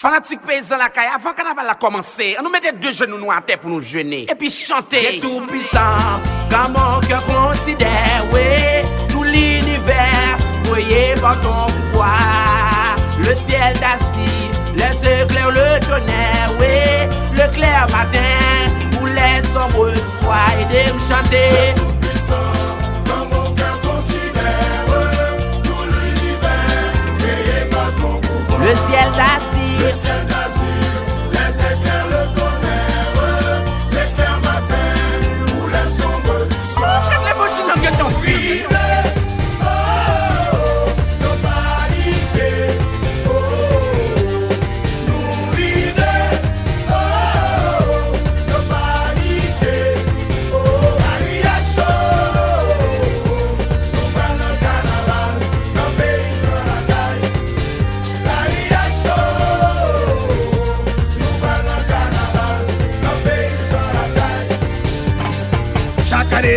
Fanatique paysan la caille, avant carnaval a commencé, on nous mettait deux genoux nous à terre pour nous jeûner et puis chanter. C'est tout puissant, comme mon cœur considère, oui, tout l'univers, voyez par ton pouvoir. Le ciel d'assis, les éclairs, le tonnerre, oui, le clair matin, où les sombres du soir, et de me chanter. C'est tout puissant, comme mon cœur considère, tout l'univers, voyez par ton pouvoir. Le ciel d'assis. Le ciel d'azur, les éclairs, le tonnerre, l'éclair matin, ou les sombres du soir. Quand les bougies n'ont que ton fille.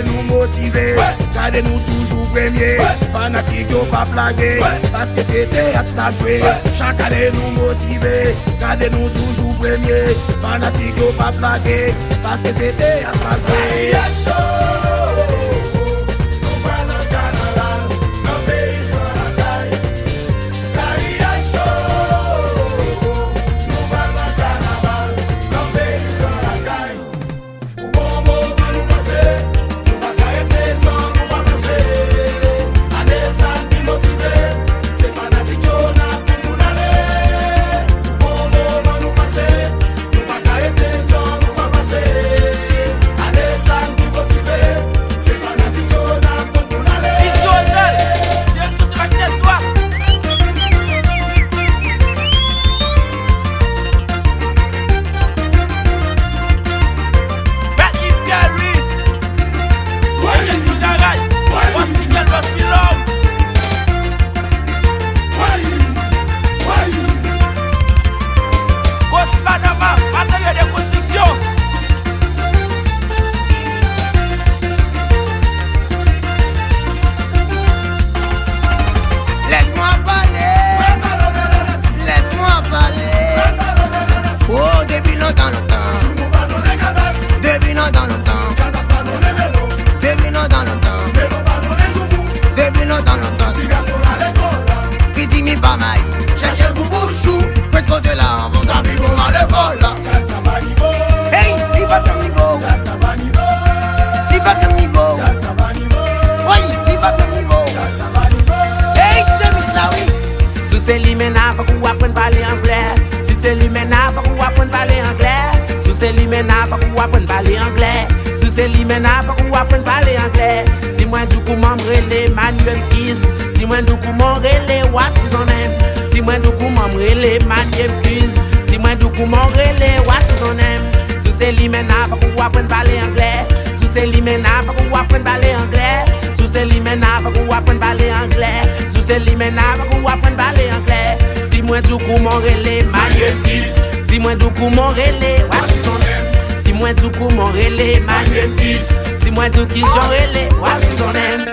Nous motiver, garder nous toujours premier. Fanatique ou pas blaguer, parce que c'était à ta jouer. Chaque année nous motiver, garder nous toujours premier. Fanatique ou pas blaguer, parce que c'était à ta jouer. C'est l'imena pour qu'on apprenne à parler anglais. Si c'est l'imena pour qu'on apprenne à parler anglais. Si c'est l'imena pour qu'on apprenne à parler anglais. Si c'est l'imena pour qu'on apprenne à parler anglais. Si moi du coup m'embrele Manuel Kiss. Si moi du coup m'embrele What's His Name. Si moi du coup m'embrele Manuel Kiss. Si moi du coup m'embrele What's His Name. Si c'est l'imena pour qu'on apprenne à parler anglais. Si c'est l'imena pour qu'on apprenne à parler anglais. Si c'est l'imena pour qu'on apprenne à parler anglais. C'est l'imena pour qu'on apprenne à parler anglais. Si moi du coup mon relais Manuel Kiss. Si moi du coup mon relais What's His Name. Si moi du coup mon relais Manuel Kiss. Si moi du coup j'en relais What's His Name.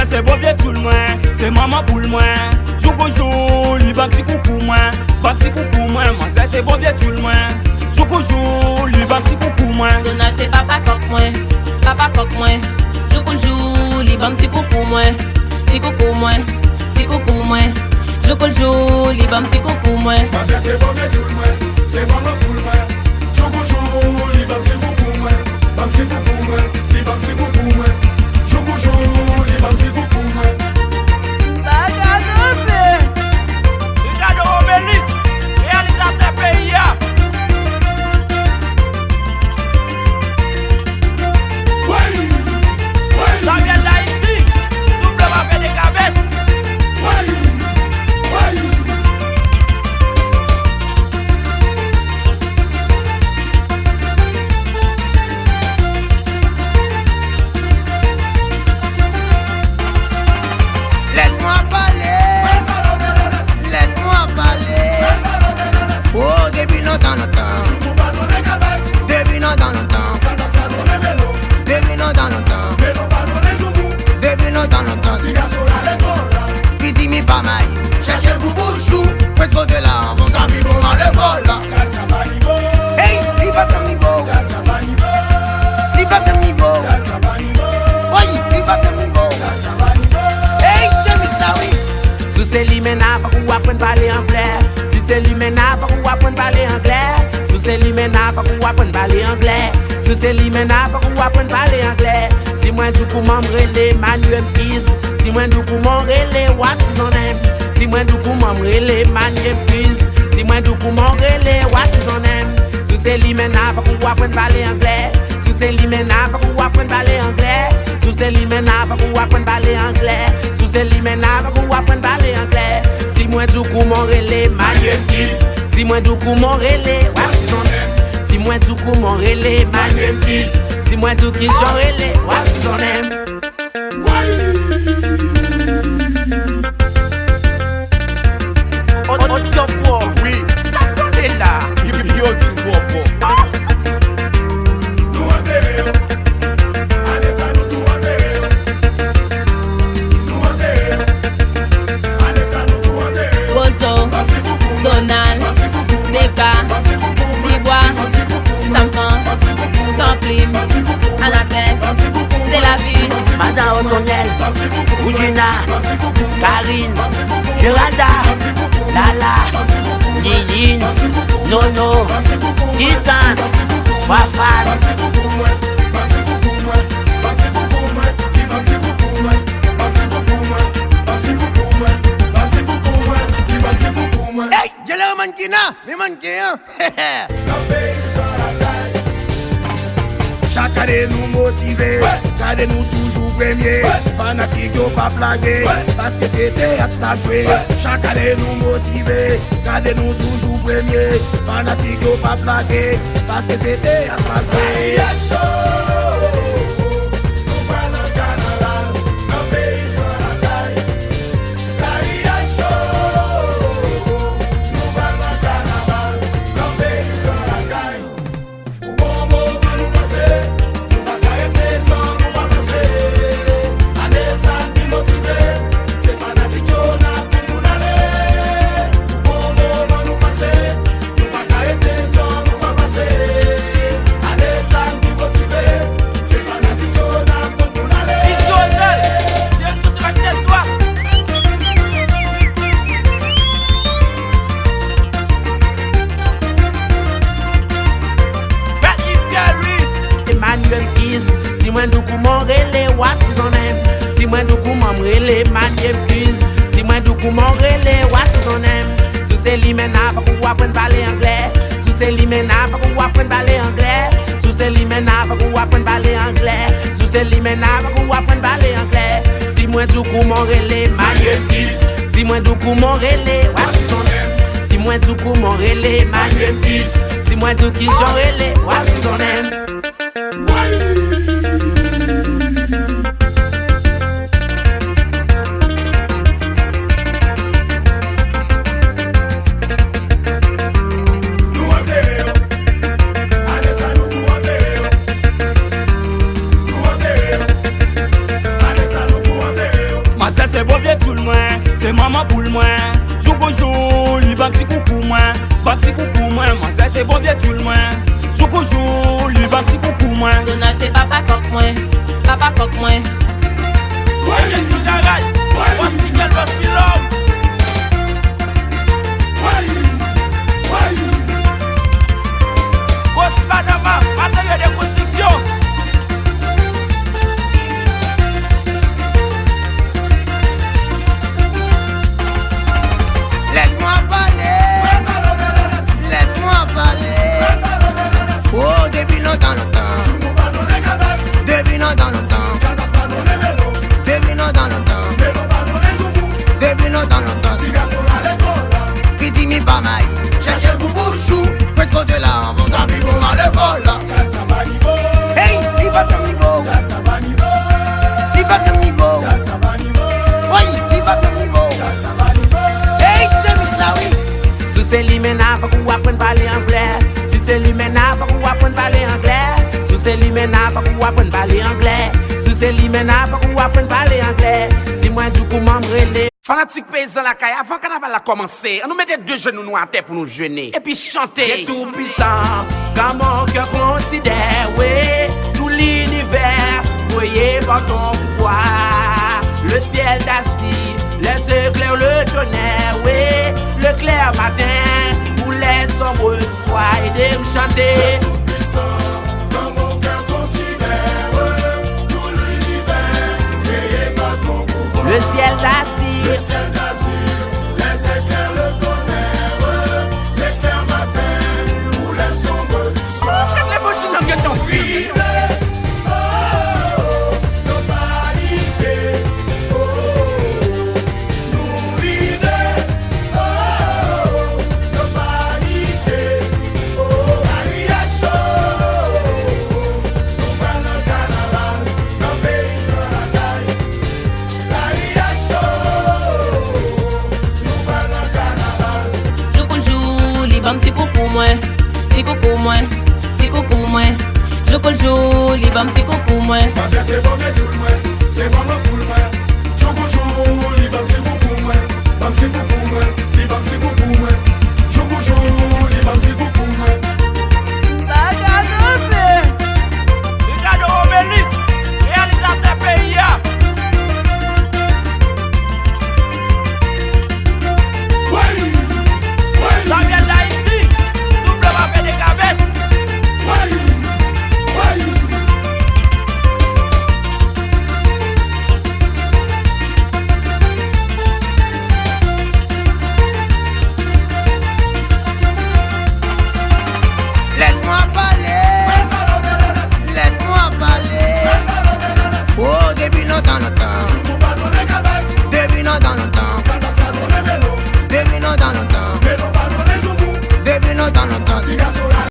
C'est bon vieux tout le moins, c'est maman pour le moins. Jour pour jour, lui va petit coucou moi, va petit coucou moi. Moi c'est bon vieux tout le moins. Jour pour jour, lui va petit coucou moi. Donald c'est papa coq moi, papa coq moi. Jour pour jour, lui va petit coucou moi, petit coucou moi, petit coucou moi. Jour pour jour, lui va petit coucou moi. Moi c'est bon vieux tout le moins, c'est maman pour le moins. Jour pour jour, lui va petit coucou moi, va petit coucou moi, lui va petit coucou moi. Jour pour jour, lui va petit coucou moi. Ricardo Obelis, réalisateur PIA. Ça vient d'Haïti, double va des cabesses. l'entendre. Qui dit mi pas mal, cherchez le bout de chou, faites trop de là, bon ça vit bon dans le vol. Hey, il va faire niveau. Il va faire niveau. Oui, il va faire niveau. Hey, c'est Miss Lawi. Sous ces limena, pas qu'on apprenne à parler anglais. Si c'est limena, pas qu'on apprenne à parler anglais. Sous ces limena, pas qu'on apprenne à parler anglais. Sous ces limena, pas qu'on apprenne à parler anglais. Si moi du coup m'embrele Manuel Keys. Si moi du coup m'embrele What's His Name. Si moi du coup m'embrele Manuel Keys. Si moi du coup m'embrele What's His Name. Sous ces limena, pas qu'on apprenne à parler anglais. Sous ces limena, pas qu'on apprenne à parler anglais. Sous ces limena, pas qu'on apprenne à parler anglais. Sous ces limena, pas qu'on apprenne à parler anglais. Si moi du coup m'embrele Manuel Keys. Si moi du coup m'embrele What's His Name. Si moi du coup m'embrele Manuel Keys. Si moi du coup j'enrele What's His Name. On s'en pour. Oui, Ça connaît là. il dit quoi pour. Bozo, Donald, Deka, Dibois, Samson, Templim, Anates, c'est la vie. Madame O'Donnell, Oudina, Karine, Geralda, Lala, Niline, Nono, Titan, Wafan. Hey, j'ai l'air mannequin, mais mannequin. Chaque année nous motiver, gardez nous toujours premier. Fanatique yo pas blaguer, parce que c'était à ta jouer. Chaque année nous motiver, gardez nous toujours premier. Fanatique yo pas blaguer, parce que c'était à ta jouer. Si moi du coup m'enrele What's His Name. Si moi du coup m'enrele Manuel Keys. Si moi du coup m'enrele What's His Name. Sous ces limena, pas qu'on apprenne à parler anglais. Sous ces limena, pas qu'on apprenne à parler anglais. Sous ces limena, pas qu'on apprenne à parler anglais. Sous ces limena, pas qu'on apprenne à parler anglais. Si moi du coup m'enrele Manuel Keys. Si moi du coup m'enrele What's His Name. Si moi du coup m'enrele Manuel Keys. Si moi du coup j'enrele What's His Name. C'est bon vieux tout le moins, c'est maman pour le moins. Joue bonjour, il va petit coucou moins. Pas petit coucou moins, moi c'est bon vieux tout le moins. Joue bonjour, il va petit coucou moins. Donald, c'est papa coq moi. Papa coq moi. Oh, depuis longtemps, depuis longtemps, depuis longtemps, qui dit mi pas mal, cherchez le bout de chou, faites trop de là, bon ça vit bon dans le vol. Hey, il va faire niveau, il va faire niveau, oui, il va faire niveau. Hey, c'est Miss Lawi. Sous ces limena, pas qu'on apprenne à parler anglais. Sous ces limena, pas qu'on apprenne à parler anglais. Sous ces limena, pas qu'on apprenne à parler anglais. Sous ces limena, pas qu'on apprenne à parler parler anglais. Si moi du coup m'embrêler. Fanatique paysan la caille, avant carnaval a commencé, on nous mettait deux genoux nous à terre pour nous jeûner. Et puis chanter. C'est tout puissant, quand mon cœur considère, oui, tout l'univers, voyez par ton pouvoir. Le ciel d'acier, laisse éclair le tonnerre, oui, le clair matin, où les sombres du soir, et de me chanter. Tout puissant, dans mon cœur considère tout l'univers, créé par ton pouvoir. Le ciel d'acier, Le ciel d'azur, les éclairs, le tonnerre, l'éclair matin ou les sombres du soir. Quand les machines n'ont que ton fille. Petit coucou moi, petit coucou moi, petit coucou moi. Je colle joli, bam petit coucou moi. Parce que c'est bon mais joue moi, c'est bon mais cool moi. Je bouge, li bam petit coucou moi, bam petit coucou moi, li bam petit coucou moi. Je bouge, li bam petit coucou moi. Ricardo Obelis, réalisateur PIA. Ça vient d'Haïti, double va faire des cabesses. Laisse-moi parler. Laisse-moi parler. Oh, depuis longtemps. Depuis longtemps. Depuis longtemps. Depuis longtemps.